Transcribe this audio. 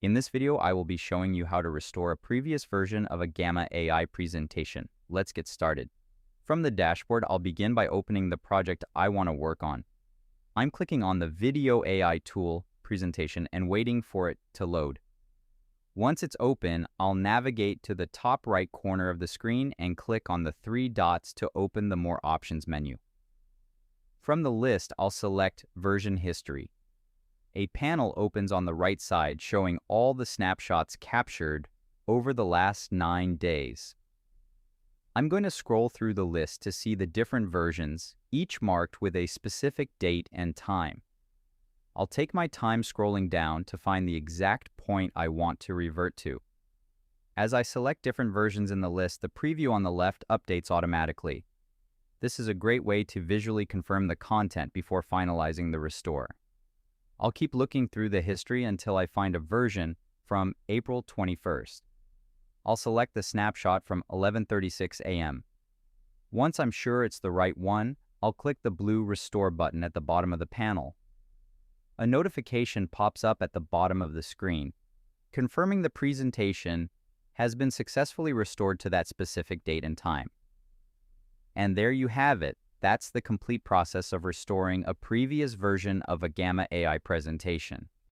In this video, I will be showing you how to restore a previous version of a Gamma AI presentation. Let's get started. From the dashboard, I'll begin by opening the project I want to work on. I'm clicking on the Video AI tool presentation and waiting for it to load. Once it's open, I'll navigate to the top right corner of the screen and click on the three dots to open the More Options menu. From the list, I'll select Version History. A panel opens on the right side showing all the snapshots captured over the last 9 days. I'm going to scroll through the list to see the different versions, each marked with a specific date and time. I'll take my time scrolling down to find the exact point I want to revert to. As I select different versions in the list, the preview on the left updates automatically. This is a great way to visually confirm the content before finalizing the restore. I'll keep looking through the history until I find a version from April 21st. I'll select the snapshot from 11:36 a.m. Once I'm sure it's the right one, I'll click the blue Restore button at the bottom of the panel. A notification pops up at the bottom of the screen, confirming the presentation has been successfully restored to that specific date and time. And there you have it. That's the complete process of restoring a previous version of a Gamma AI presentation.